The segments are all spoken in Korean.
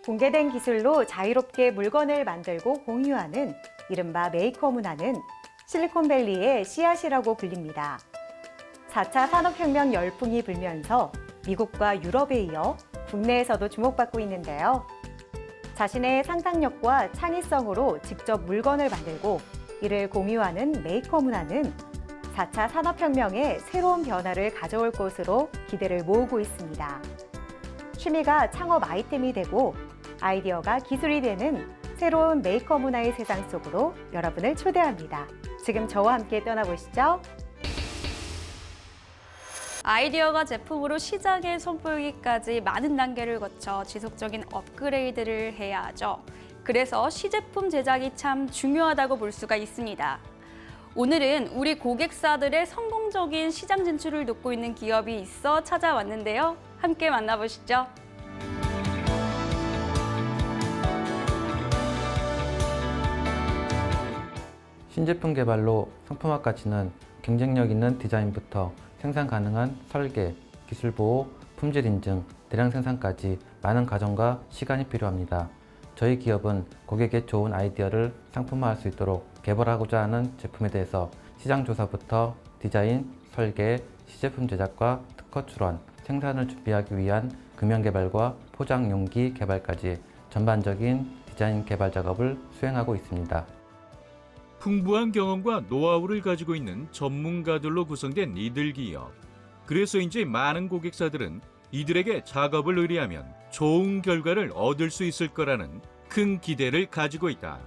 공개된 기술로 자유롭게 물건을 만들고 공유하는 이른바 메이커 문화는 실리콘밸리의 씨앗이라고 불립니다. 4차 산업혁명 열풍이 불면서 미국과 유럽에 이어 국내에서도 주목받고 있는데요. 자신의 상상력과 창의성으로 직접 물건을 만들고 이를 공유하는 메이커 문화는 4차 산업혁명에 새로운 변화를 가져올 것으로 기대를 모으고 있습니다. 취미가 창업 아이템이 되고 아이디어가 기술이 되는 새로운 메이커 문화의 세상 속으로 여러분을 초대합니다. 지금 저와 함께 떠나보시죠. 아이디어가 제품으로 시장에 선보이기까지 많은 단계를 거쳐 지속적인 업그레이드를 해야 하죠. 그래서 시제품 제작이 참 중요하다고 볼 수가 있습니다. 오늘은 우리 고객사들의 성공적인 시장 진출을 돕고 있는 기업이 있어 찾아왔는데요. 함께 만나보시죠. 신제품 개발로 상품화까지는 경쟁력 있는 디자인부터 생산 가능한 설계, 기술 보호, 품질 인증, 대량 생산까지 많은 과정과 시간이 필요합니다. 저희 기업은 고객의 좋은 아이디어를 상품화할 수 있도록 개발하고자 하는 제품에 대해서 시장 조사부터 디자인, 설계, 시제품 제작과 특허 출원, 생산을 준비하기 위한 금형 개발과 포장 용기 개발까지 전반적인 디자인 개발 작업을 수행하고 있습니다. 풍부한 경험과 노하우를 가지고 있는 전문가들로 구성된 이들 기업. 그래서인지 많은 고객사들은 이들에게 작업을 의뢰하면 좋은 결과를 얻을 수 있을 거라는 큰 기대를 가지고 있다.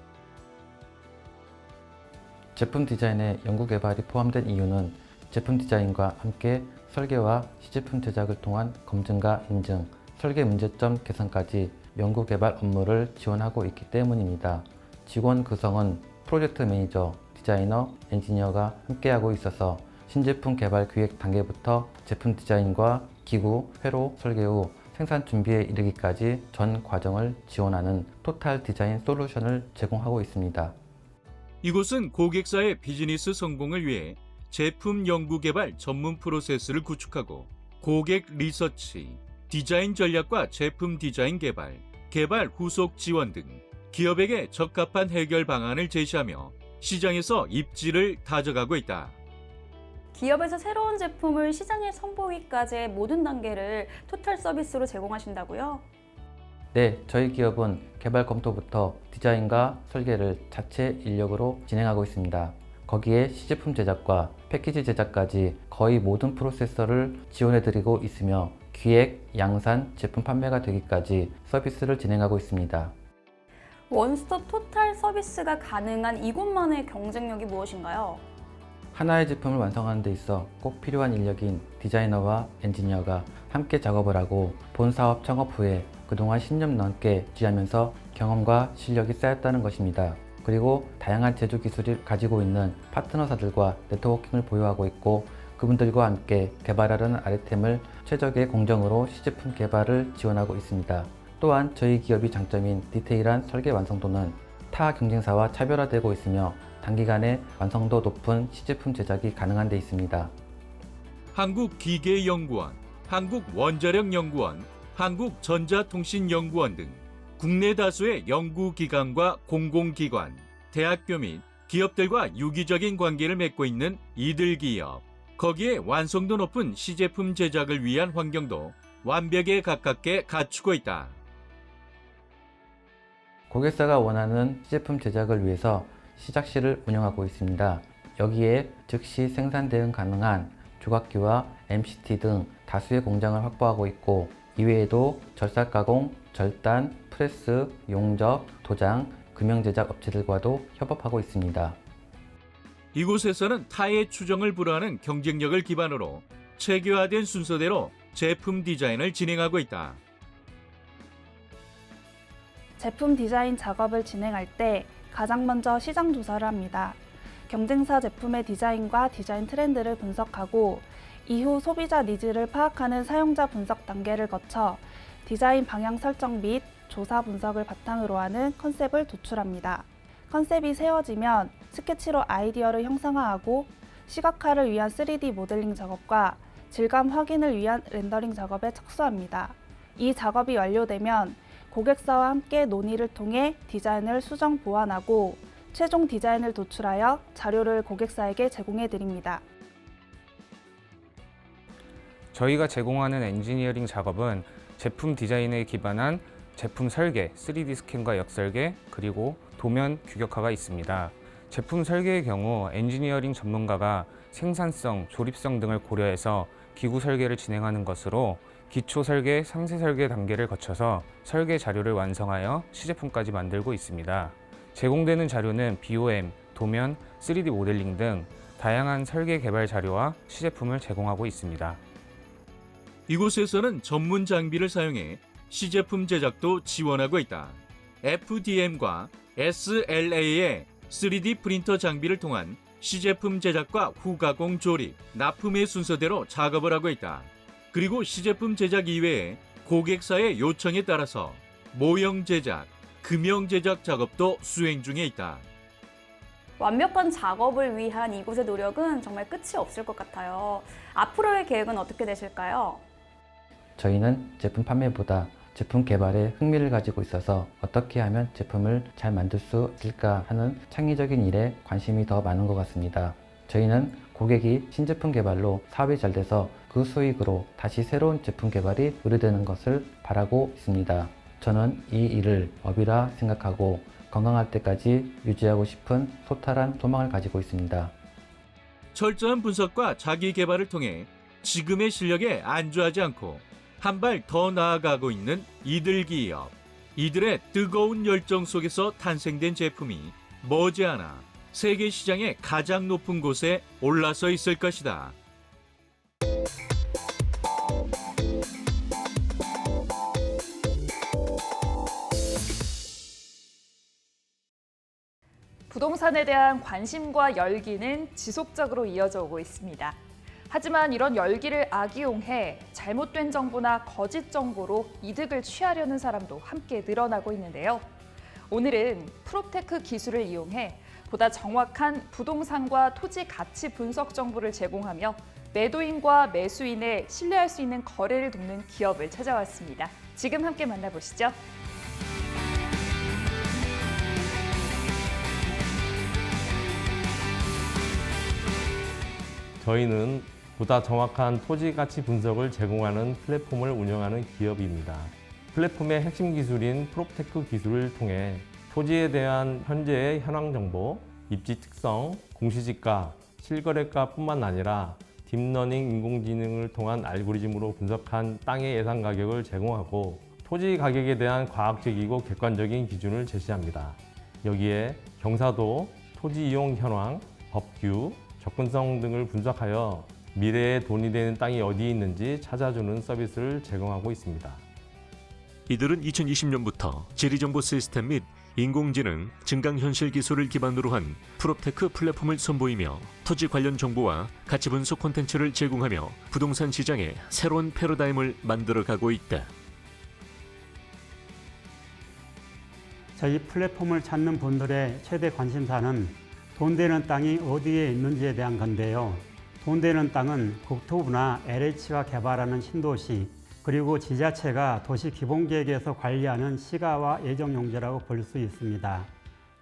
제품 디자인에 연구 개발이 포함된 이유는 제품 디자인과 함께 설계와 시제품 제작을 통한 검증과 인증, 설계 문제점 개선까지 연구 개발 업무를 지원하고 있기 때문입니다. 직원 구성은 프로젝트 매니저, 디자이너, 엔지니어가 함께하고 있어서 신제품 개발 기획 단계부터 제품 디자인과 기구, 회로 설계 후 생산 준비에 이르기까지 전 과정을 지원하는 토탈 디자인 솔루션을 제공하고 있습니다. 이곳은 고객사의 비즈니스 성공을 위해 제품 연구 개발 전문 프로세스를 구축하고 고객 리서치, 디자인 전략과 제품 디자인 개발, 개발 후속 지원 등 기업에게 적합한 해결 방안을 제시하며 시장에서 입지를 다져가고 있다. 기업에서 새로운 제품을 시장에 선보이기까지의 모든 단계를 토탈 서비스로 제공하신다고요? 네, 저희 기업은 개발 검토부터 디자인과 설계를 자체 인력으로 진행하고 있습니다. 거기에 시제품 제작과 패키지 제작까지 거의 모든 프로세서를 지원해드리고 있으며 기획, 양산, 제품 판매가 되기까지 서비스를 진행하고 있습니다. 원스톱 토탈 서비스가 가능한 이곳만의 경쟁력이 무엇인가요? 하나의 제품을 완성하는 데 있어 꼭 필요한 인력인 디자이너와 엔지니어가 함께 작업을 하고 본 사업 창업 후에 그동안 10년 넘게 유지하면서 경험과 실력이 쌓였다는 것입니다. 그리고 다양한 제조 기술을 가지고 있는 파트너사들과 네트워킹을 보유하고 있고 그분들과 함께 개발하려는 아이템을 최적의 공정으로 시제품 개발을 지원하고 있습니다. 또한 저희 기업의 장점인 디테일한 설계 완성도는 타 경쟁사와 차별화되고 있으며 단기간에 완성도 높은 시제품 제작이 가능한 데 있습니다. 한국기계연구원, 한국원자력연구원, 한국전자통신연구원 등 국내 다수의 연구기관과 공공기관, 대학교 및 기업들과 유기적인 관계를 맺고 있는 이들 기업. 거기에 완성도 높은 시제품 제작을 위한 환경도 완벽에 가깝게 갖추고 있다. 고객사가 원하는 시제품 제작을 위해서 시작실을 운영하고 있습니다. 여기에 즉시 생산 대응 가능한 조각기와 MCT 등 다수의 공장을 확보하고 있고 이외에도 절삭 가공, 절단, 프레스, 용접, 도장, 금형 제작 업체들과도 협업하고 있습니다. 이곳에서는 타의 추정을 불허하는 경쟁력을 기반으로 체계화된 순서대로 제품 디자인을 진행하고 있다. 제품 디자인 작업을 진행할 때 가장 먼저 시장 조사를 합니다. 경쟁사 제품의 디자인과 디자인 트렌드를 분석하고 이후 소비자 니즈를 파악하는 사용자 분석 단계를 거쳐 디자인 방향 설정 및 조사 분석을 바탕으로 하는 컨셉을 도출합니다. 컨셉이 세워지면 스케치로 아이디어를 형상화하고 시각화를 위한 3D 모델링 작업과 질감 확인을 위한 렌더링 작업에 착수합니다. 이 작업이 완료되면 고객사와 함께 논의를 통해 디자인을 수정 보완하고 최종 디자인을 도출하여 자료를 고객사에게 제공해 드립니다. 저희가 제공하는 엔지니어링 작업은 제품 디자인에 기반한 제품 설계, 3D 스캔과 역설계, 그리고 도면 규격화가 있습니다. 제품 설계의 경우 엔지니어링 전문가가 생산성, 조립성 등을 고려해서 기구 설계를 진행하는 것으로 기초 설계, 상세 설계 단계를 거쳐서 설계 자료를 완성하여 시제품까지 만들고 있습니다. 제공되는 자료는 BOM, 도면, 3D 모델링 등 다양한 설계 개발 자료와 시제품을 제공하고 있습니다. 이곳에서는 전문 장비를 사용해 시제품 제작도 지원하고 있다. FDM과 SLA의 3D 프린터 장비를 통한 시제품 제작과 후가공 조립, 납품의 순서대로 작업을 하고 있다. 그리고 시제품 제작 이외에 고객사의 요청에 따라서 모형 제작, 금형 제작 작업도 수행 중에 있다. 완벽한 작업을 위한 이곳의 노력은 정말 끝이 없을 것 같아요. 앞으로의 계획은 어떻게 되실까요? 저희는 제품 판매보다 제품 개발에 흥미를 가지고 있어서 어떻게 하면 제품을 잘 만들 수 있을까 하는 창의적인 일에 관심이 더 많은 것 같습니다. 저희는 고객이 신제품 개발로 사업이 잘 돼서 그 수익으로 다시 새로운 제품 개발이 의뢰되는 것을 바라고 있습니다. 저는 이 일을 업이라 생각하고 건강할 때까지 유지하고 싶은 소탈한 소망을 가지고 있습니다. 철저한 분석과 자기 개발을 통해 지금의 실력에 안주하지 않고 한 발 더 나아가고 있는 이들 기업. 이들의 뜨거운 열정 속에서 탄생된 제품이 머지않아 세계 시장의 가장 높은 곳에 올라서 있을 것이다. 부동산에 대한 관심과 열기는 지속적으로 이어져 오고 있습니다. 하지만 이런 열기를 악이용해 잘못된 정보나 거짓 정보로 이득을 취하려는 사람도 함께 늘어나고 있는데요. 오늘은 프롭테크 기술을 이용해 보다 정확한 부동산과 토지 가치 분석 정보를 제공하며 매도인과 매수인의 신뢰할 수 있는 거래를 돕는 기업을 찾아왔습니다. 지금 함께 만나보시죠. 저희는 보다 정확한 토지 가치 분석을 제공하는 플랫폼을 운영하는 기업입니다. 플랫폼의 핵심 기술인 프롭테크 기술을 통해 토지에 대한 현재의 현황 정보, 입지 특성, 공시지가, 실거래가뿐만 아니라 딥러닝 인공지능을 통한 알고리즘으로 분석한 땅의 예상 가격을 제공하고 토지 가격에 대한 과학적이고 객관적인 기준을 제시합니다. 여기에 경사도, 토지 이용 현황, 법규, 접근성 등을 분석하여 미래에 돈이 되는 땅이 어디 있는지 찾아주는 서비스를 제공하고 있습니다. 이들은 2020년부터 지리정보 시스템 및 인공지능, 증강현실 기술을 기반으로 한 프롭테크 플랫폼을 선보이며 토지 관련 정보와 가치 분석 콘텐츠를 제공하며 부동산 시장에 새로운 패러다임을 만들어가고 있다. 저희 플랫폼을 찾는 분들의 최대 관심사는 돈 되는 땅이 어디에 있는지에 대한 건데요. 돈 되는 땅은 국토부나 LH가 개발하는 신도시, 그리고 지자체가 도시 기본계획에서 관리하는 시가와 예정용지라고 볼 수 있습니다.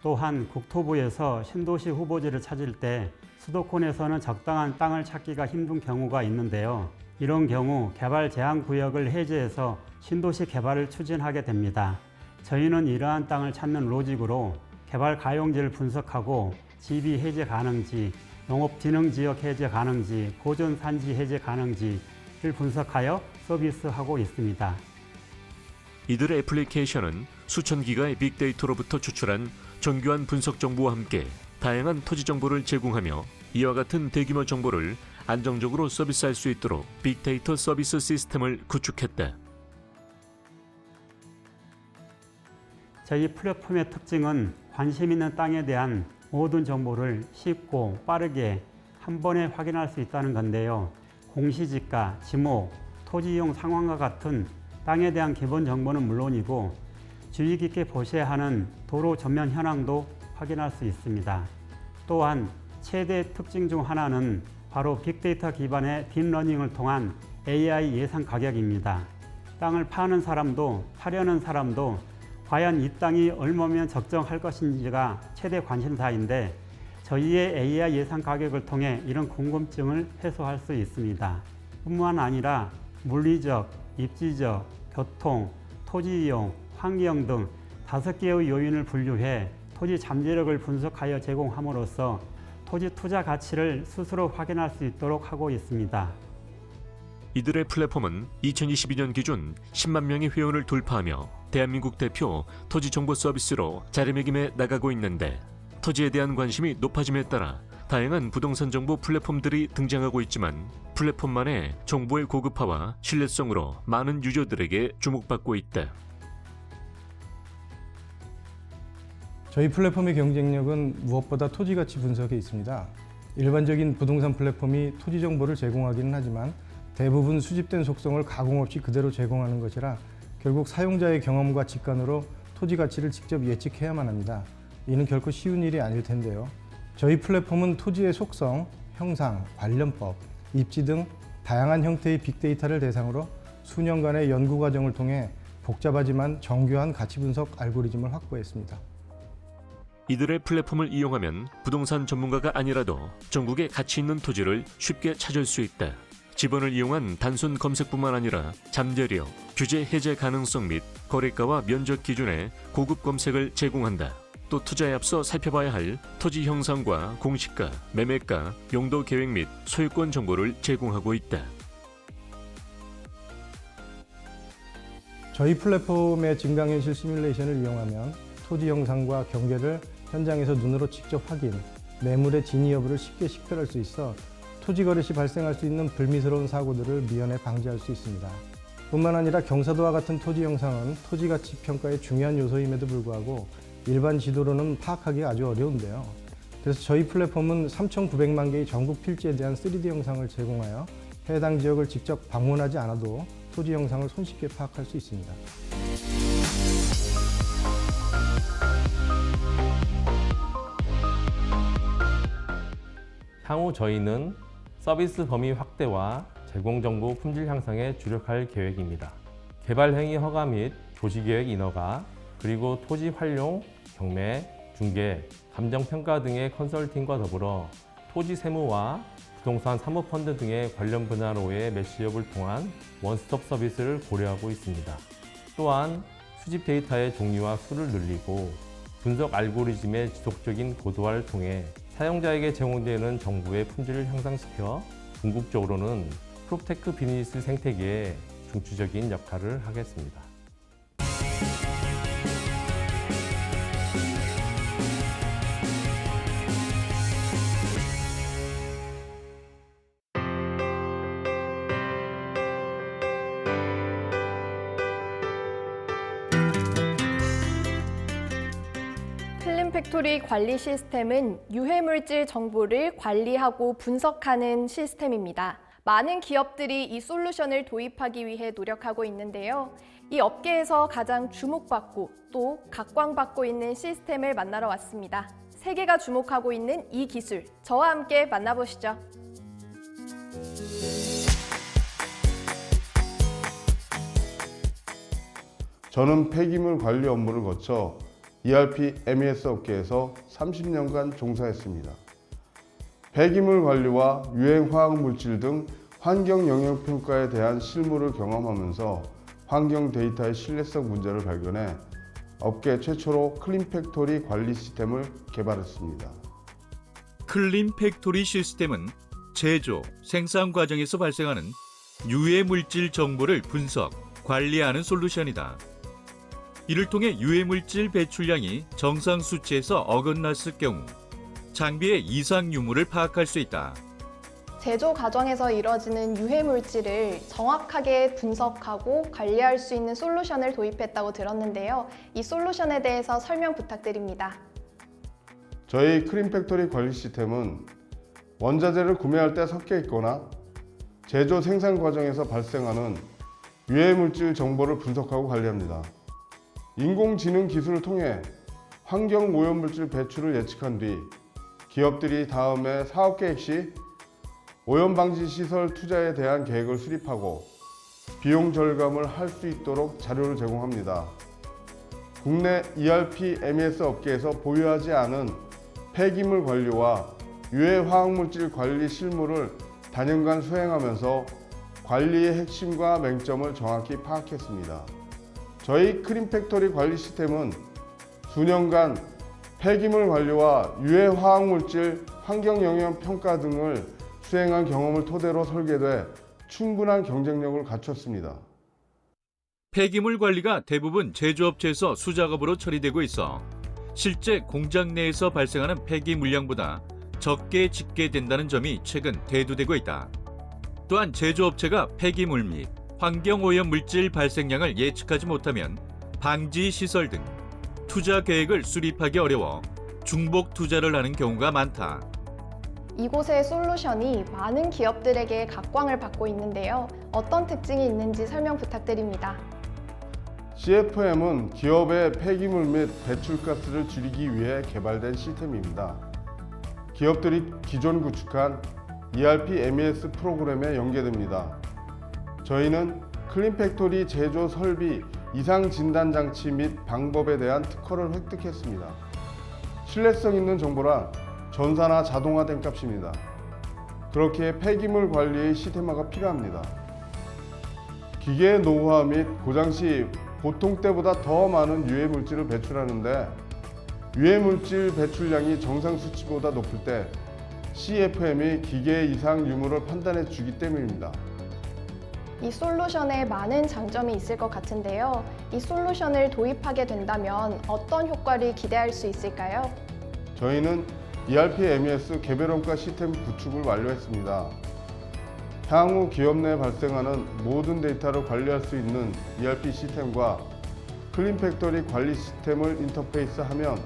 또한 국토부에서 신도시 후보지를 찾을 때 수도권에서는 적당한 땅을 찾기가 힘든 경우가 있는데요. 이런 경우 개발 제한 구역을 해제해서 신도시 개발을 추진하게 됩니다. 저희는 이러한 땅을 찾는 로직으로 개발 가용지를 분석하고 지비 해제 가능지, 농업진흥지역 해제 가능지, 보존산지 해제 가능지를 분석하여 서비스하고 있습니다. 이들의 애플리케이션은 수천 기가의 빅데이터로부터 추출한 정교한 분석 정보와 함께 다양한 토지 정보를 제공하며 이와 같은 대규모 정보를 안정적으로 서비스할 수 있도록 빅데이터 서비스 시스템을 구축했다. 저희 플랫폼의 특징은 관심 있는 땅에 대한 모든 정보를 쉽고 빠르게 한 번에 확인할 수 있다는 건데요. 공시지가, 지목, 토지 이용 상황과 같은 땅에 대한 기본 정보는 물론이고 주의 깊게 보셔야 하는 도로 전면 현황도 확인할 수 있습니다. 또한 최대 특징 중 하나는 바로 빅데이터 기반의 딥러닝을 통한 AI 예상 가격입니다. 땅을 파는 사람도 파려는 사람도 과연 이 땅이 얼마면 적정할 것인지가 최대 관심사인데 저희의 AR 예상 가격을 통해 이런 궁금증을 해소할 수 있습니다. 뿐만 아니라 물리적, 입지적, 교통, 토지 이용, 환경 등 5개의 요인을 분류해 토지 잠재력을 분석하여 제공함으로써 토지 투자 가치를 스스로 확인할 수 있도록 하고 있습니다. 이들의 플랫폼은 2022년 기준 10만 명의 회원을 돌파하며 대한민국 대표 토지 정보 서비스로 자리매김해 나가고 있는데 토지에 대한 관심이 높아짐에 따라 다양한 부동산 정보 플랫폼들이 등장하고 있지만 플랫폼만의 정보의 고급화와 신뢰성으로 많은 유저들에게 주목받고 있다. 저희 플랫폼의 경쟁력은 무엇보다 토지 가치 분석에 있습니다. 일반적인 부동산 플랫폼이 토지 정보를 제공하기는 하지만 대부분 수집된 속성을 가공 없이 그대로 제공하는 것이라 결국 사용자의 경험과 직관으로 토지 가치를 직접 예측해야만 합니다. 이는 결코 쉬운 일이 아닐 텐데요. 저희 플랫폼은 토지의 속성, 형상, 관련법, 입지 등 다양한 형태의 빅데이터를 대상으로 수년간의 연구 과정을 통해 복잡하지만 정교한 가치 분석 알고리즘을 확보했습니다. 이들의 플랫폼을 이용하면 부동산 전문가가 아니라도 전국에 가치 있는 토지를 쉽게 찾을 수 있다. 지번을 이용한 단순 검색뿐만 아니라 잠재력, 규제 해제 가능성 및 거래가와 면적 기준의 고급 검색을 제공한다. 또 투자에 앞서 살펴봐야 할 토지 형상과 공시가, 매매가, 용도 계획 및 소유권 정보를 제공하고 있다. 저희 플랫폼의 증강현실 시뮬레이션을 이용하면 토지 형상과 경계를 현장에서 눈으로 직접 확인, 매물의 진위 여부를 쉽게 식별할 수 있어 토지 거래 시 발생할 수 있는 불미스러운 사고들을 미연에 방지할 수 있습니다. 뿐만 아니라 경사도와 같은 토지 형상은 토지 가치 평가의 중요한 요소임에도 불구하고 일반 지도로는 파악하기가 아주 어려운데요. 그래서 저희 플랫폼은 3,900만 개의 전국 필지에 대한 3D 형상을 제공하여 해당 지역을 직접 방문하지 않아도 토지 형상을 손쉽게 파악할 수 있습니다. 향후 저희는 서비스 범위 확대와 제공정보 품질 향상에 주력할 계획입니다. 개발행위 허가 및 조시계획 인허가, 그리고 토지 활용, 경매, 중개, 감정평가 등의 컨설팅과 더불어 토지 세무와 부동산 사모펀드 등의 관련 분야로의 매치업을 통한 원스톱 서비스를 고려하고 있습니다. 또한 수집 데이터의 종류와 수를 늘리고 분석 알고리즘의 지속적인 고도화를 통해 사용자에게 제공되는 정보의 품질을 향상시켜 궁극적으로는 프롭테크 비즈니스 생태계에 중추적인 역할을 하겠습니다. 클린팩토리 관리 시스템은 유해물질 정보를 관리하고 분석하는 시스템입니다. 많은 기업들이 이 솔루션을 도입하기 위해 노력하고 있는데요. 이 업계에서 가장 주목받고 또 각광받고 있는 시스템을 만나러 왔습니다. 세계가 주목하고 있는 이 기술, 저와 함께 만나보시죠. 저는 폐기물 관리 업무를 거쳐 ERP, MES 업계에서 30년간 종사했습니다. 폐기물 관리와 유해 화학 물질 등 환경 영역 평가에 대한 실무를 경험하면서 환경 데이터의 신뢰성 문제를 발견해 업계 최초로 클린팩토리 관리 시스템을 개발했습니다. 클린팩토리 시스템은 제조, 생산 과정에서 발생하는 유해 물질 정보를 분석, 관리하는 솔루션이다. 이를 통해 유해물질 배출량이 정상 수치에서 어긋났을 경우 장비의 이상 유무를 파악할 수 있다. 제조 과정에서 이뤄지는 유해 물질을 정확하게 분석하고 관리할 수 있는 솔루션을 도입했다고 들었는데요. 이 솔루션에 대해서 설명 부탁드립니다. 저희 클린팩토리 관리 시스템은 원자재를 구매할 때 섞여 있거나 제조 생산 과정에서 발생하는 유해 물질 정보를 분석하고 관리합니다. 인공지능 기술을 통해 환경 오염물질 배출을 예측한 뒤 기업들이 다음에 사업 계획 시 오염 방지 시설 투자에 대한 계획을 수립하고 비용 절감을 할 수 있도록 자료를 제공합니다. 국내 ERP MES 업계에서 보유하지 않은 폐기물 관리와 유해 화학물질 관리 실무를 다년간 수행하면서 관리의 핵심과 맹점을 정확히 파악했습니다. 저희 크림팩토리 관리 시스템은 수년간 폐기물 관리와 유해 화학물질 환경 영향 평가 등을 수행한 경험을 토대로 설계돼 충분한 경쟁력을 갖췄습니다. 폐기물 관리가 대부분 제조업체에서 수작업으로 처리되고 있어 실제 공장 내에서 발생하는 폐기 물량보다 적게 짓게 된다는 점이 최근 대두되고 있다. 또한 제조업체가 폐기물 및 환경오염 물질 발생량을 예측하지 못하면 방지 시설 등 투자 계획을 수립하기 어려워 중복 투자를 하는 경우가 많다. 이곳의 솔루션이 많은 기업들에게 각광을 받고 있는데요. 어떤 특징이 있는지 설명 부탁드립니다. CFM은 기업의 폐기물 및 배출가스를 줄이기 위해 개발된 시스템입니다. 기업들이 기존 구축한 ERP MES 프로그램에 연계됩니다. 저희는 클린팩토리 제조 설비 이상 진단 장치 및 방법에 대한 특허를 획득했습니다. 신뢰성 있는 정보라 전사나 자동화된 값입니다. 그렇기에 폐기물 관리의 시스템화가 필요합니다. 기계의 노후화 및 고장 시 보통 때보다 더 많은 유해 물질을 배출하는데 유해 물질 배출량이 정상 수치보다 높을 때 CFM이 기계의 이상 유무를 판단해 주기 때문입니다. 이 솔루션에 많은 장점이 있을 것 같은데요. 이 솔루션을 도입하게 된다면 어떤 효과를 기대할 수 있을까요? 저희는 ERP MES 개별원가 시스템 구축을 완료했습니다. 향후 기업 내에 발생하는 모든 데이터를 관리할 수 있는 ERP 시스템과 클린팩토리 관리 시스템을 인터페이스하면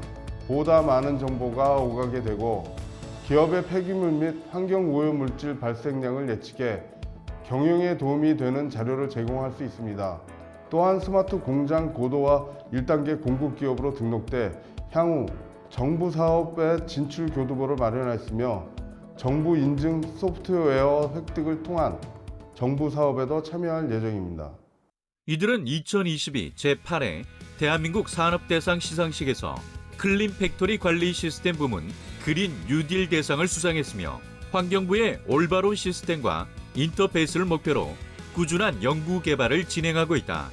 보다 많은 정보가 오가게 되고 기업의 폐기물 및 환경오염 물질 발생량을 예측해 경영에 도움이 되는 자료를 제공할 수 있습니다. 또한 스마트 공장 고도화 1단계 공급 기업으로 등록돼 향후 정부 사업의 진출 교두보를 마련했으며 정부 인증 소프트웨어 획득을 통한 정부 사업에도 참여할 예정입니다. 이들은 2022 제8회 대한민국 산업대상 시상식에서 클린팩토리 관리 시스템 부문 그린 뉴딜 대상을 수상했으며 환경부의 올바로 시스템과 인터페이스를 목표로 꾸준한 연구 개발을 진행하고 있다.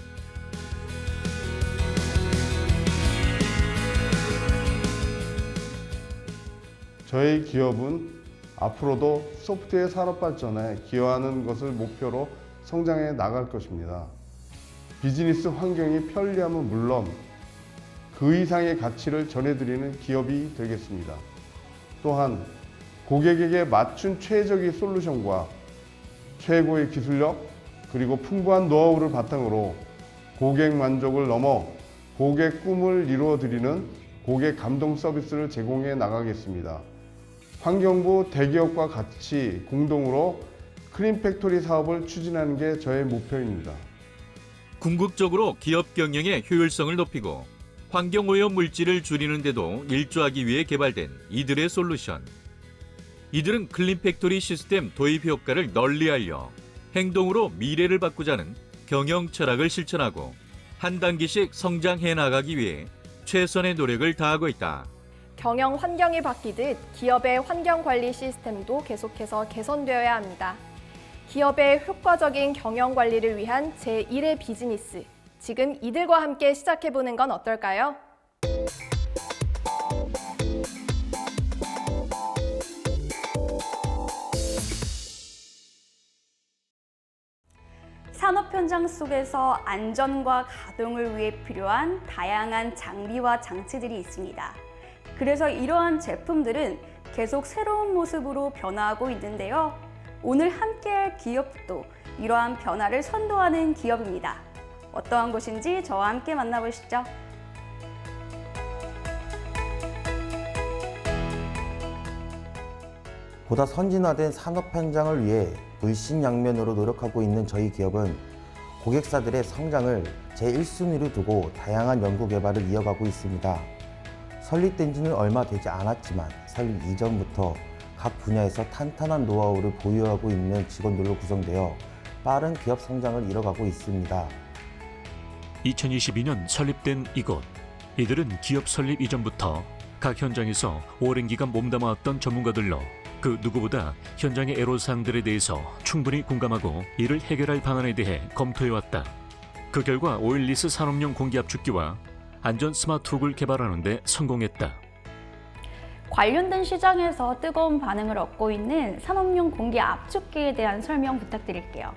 저희 기업은 앞으로도 소프트웨어 산업 발전에 기여하는 것을 목표로 성장해 나갈 것입니다. 비즈니스 환경이 편리함은 물론 그 이상의 가치를 전해드리는 기업이 되겠습니다. 또한 고객에게 맞춘 최적의 솔루션과 최고의 기술력 그리고 풍부한 노하우를 바탕으로 고객 만족을 넘어 고객 꿈을 이루어드리는 고객 감동 서비스를 제공해 나가겠습니다. 환경부 대기업과 같이 공동으로 클린팩토리 사업을 추진하는 게 저의 목표입니다. 궁극적으로 기업 경영의 효율성을 높이고 환경오염 물질을 줄이는 데도 일조하기 위해 개발된 이들의 솔루션. 이들은 클린팩토리 시스템 도입 효과를 널리 알려 행동으로 미래를 바꾸자는 경영 철학을 실천하고 한 단계씩 성장해 나가기 위해 최선의 노력을 다하고 있다. 경영 환경이 바뀌듯 기업의 환경 관리 시스템도 계속해서 개선되어야 합니다. 기업의 효과적인 경영 관리를 위한 제1의 비즈니스. 지금 이들과 함께 시작해보는 건 어떨까요? 산업 현장 속에서 안전과 가동을 위해 필요한 다양한 장비와 장치들이 있습니다. 그래서 이러한 제품들은 계속 새로운 모습으로 변화하고 있는데요. 오늘 함께할 기업도 이러한 변화를 선도하는 기업입니다. 어떠한 곳인지 저와 함께 만나보시죠. 보다 선진화된 산업 현장을 위해 물신양면으로 노력하고 있는 저희 기업은 고객사들의 성장을 제1순위로 두고 다양한 연구 개발을 이어가고 있습니다. 설립된 지는 얼마 되지 않았지만 설립 이전부터 각 분야에서 탄탄한 노하우를 보유하고 있는 직원들로 구성되어 빠른 기업 성장을 이뤄가고 있습니다. 2022년 설립된 이곳. 이들은 기업 설립 이전부터 각 현장에서 오랜 기간 몸담아왔던 전문가들로 그 누구보다 현장의 애로사항들에 대해서 충분히 공감하고 이를 해결할 방안에 대해 검토해왔다. 그 결과 오일리스 산업용 공기압축기와 안전 스마트훅을 개발하는 데 성공했다. 관련된 시장에서 뜨거운 반응을 얻고 있는 산업용 공기 압축기에 대한 설명 부탁드릴게요.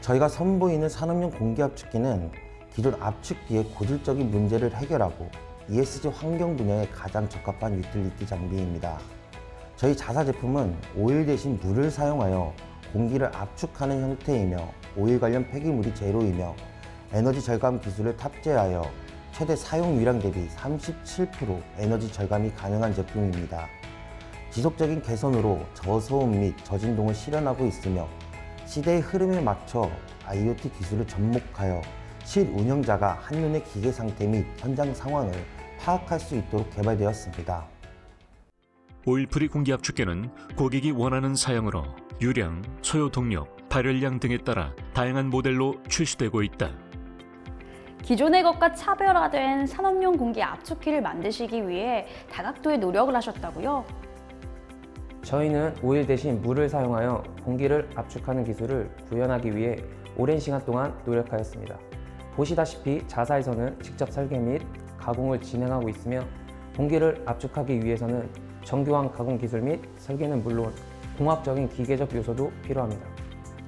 저희가 선보이는 산업용 공기압축기는 기존 압축기의 고질적인 문제를 해결하고 ESG 환경 분야에 가장 적합한 유틸리티 장비입니다. 저희 자사 제품은 오일 대신 물을 사용하여 공기를 압축하는 형태이며 오일 관련 폐기물이 제로이며 에너지 절감 기술을 탑재하여 최대 사용 유량 대비 37% 에너지 절감이 가능한 제품입니다. 지속적인 개선으로 저소음 및 저진동을 실현하고 있으며 시대의 흐름에 맞춰 IoT 기술을 접목하여 실운영자가 한눈에 기계 상태 및 현장 상황을 파악할 수 있도록 개발되었습니다. 오일프리 공기압축기는 고객이 원하는 사양으로 유량, 소요 동력, 발열량 등에 따라 다양한 모델로 출시되고 있다. 기존의 것과 차별화된 산업용 공기 압축기를 만드시기 위해 다각도의 노력을 하셨다고요? 저희는 오일 대신 물을 사용하여 공기를 압축하는 기술을 구현하기 위해 오랜 시간 동안 노력하였습니다. 보시다시피 자사에서는 직접 설계 및 가공을 진행하고 있으며 공기를 압축하기 위해서는 정교한 가공 기술 및 설계는 물론 공학적인 기계적 요소도 필요합니다.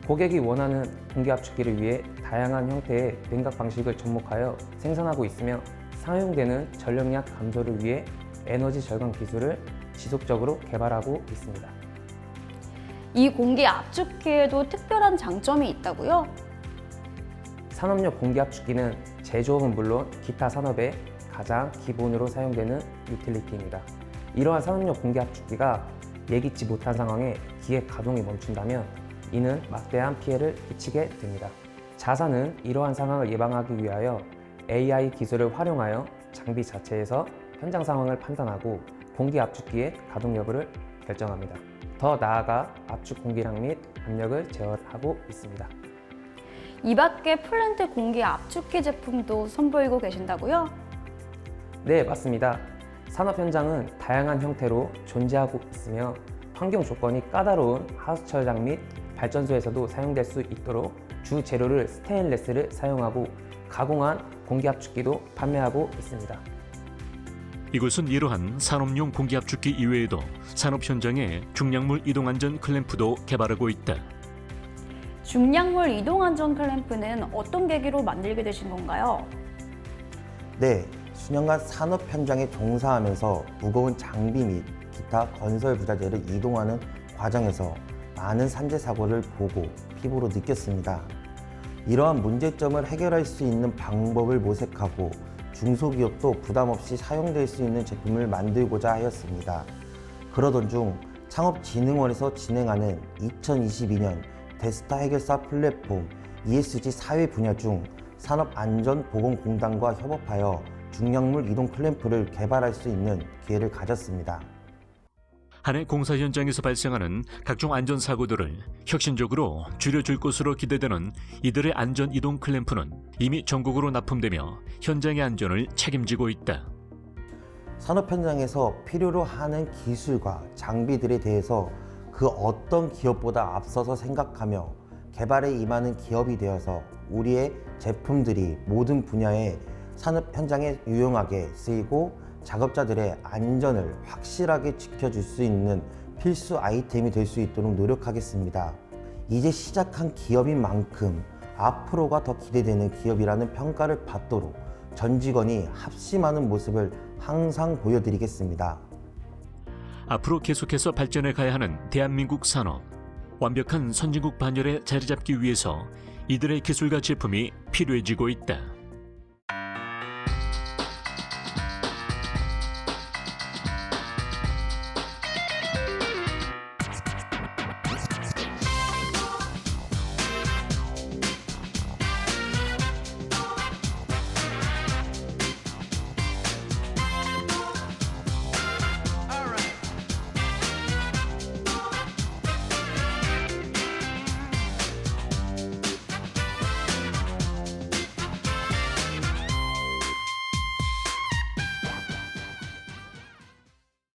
고객이 원하는 공기 압축기를 위해 다양한 형태의 냉각 방식을 접목하여 생산하고 있으며 사용되는 전력량 감소를 위해 에너지 절감 기술을 지속적으로 개발하고 있습니다. 이 공기 압축기에도 특별한 장점이 있다고요? 산업용 공기 압축기는 제조업은 물론 기타 산업에 가장 기본으로 사용되는 유틸리티입니다. 이러한 산업용 공기 압축기가 예기치 못한 상황에 기계 가동이 멈춘다면 이는 막대한 피해를 끼치게 됩니다. 자사는 이러한 상황을 예방하기 위하여 AI 기술을 활용하여 장비 자체에서 현장 상황을 판단하고 공기 압축기의 가동 여부를 결정합니다. 더 나아가 압축 공기량 및 압력을 제어하고 있습니다. 이 밖에 플랜트 공기 압축기 제품도 선보이고 계신다고요? 네, 맞습니다. 산업 현장은 다양한 형태로 존재하고 있으며 환경 조건이 까다로운 하수처장 및 발전소에서도 사용될 수 있도록 주 재료를 스테인레스를 사용하고 가공한 공기 압축기도 판매하고 있습니다. 이곳은 이러한 산업용 공기압축기 이외에도 산업 현장에 중량물 이동안전 클램프도 개발하고 있다. 중량물 이동안전 클램프는 어떤 계기로 만들게 되신 건가요? 네, 수년간 산업 현장에 종사하면서 무거운 장비 및 기타 건설 부자재를 이동하는 과정에서 많은 산재 사고를 보고 피부로 느꼈습니다. 이러한 문제점을 해결할 수 있는 방법을 모색하고 중소기업도 부담 없이 사용될 수 있는 제품을 만들고자 하였습니다. 그러던 중 창업진흥원에서 진행하는 2022년 데스타 해결사 플랫폼 ESG 사회 분야 중 산업안전보건공단과 협업하여 중량물 이동 클램프를 개발할 수 있는 기회를 가졌습니다. 한 해 공사 현장에서 발생하는 각종 안전사고들을 혁신적으로 줄여줄 것으로 기대되는 이들의 안전 이동 클램프는 이미 전국으로 납품되며 현장의 안전을 책임지고 있다. 산업 현장에서 필요로 하는 기술과 장비들에 대해서 그 어떤 기업보다 앞서서 생각하며 개발에 임하는 기업이 되어서 우리의 제품들이 모든 분야의 산업 현장에 유용하게 쓰이고 작업자들의 안전을 확실하게 지켜줄 수 있는 필수 아이템이 될 수 있도록 노력하겠습니다. 이제 시작한 기업인 만큼 앞으로가 더 기대되는 기업이라는 평가를 받도록 전 직원이 합심하는 모습을 항상 보여드리겠습니다. 앞으로 계속해서 발전해 가야 하는 대한민국 산업. 완벽한 선진국 반열에 자리 잡기 위해서 이들의 기술과 제품이 필요해지고 있다.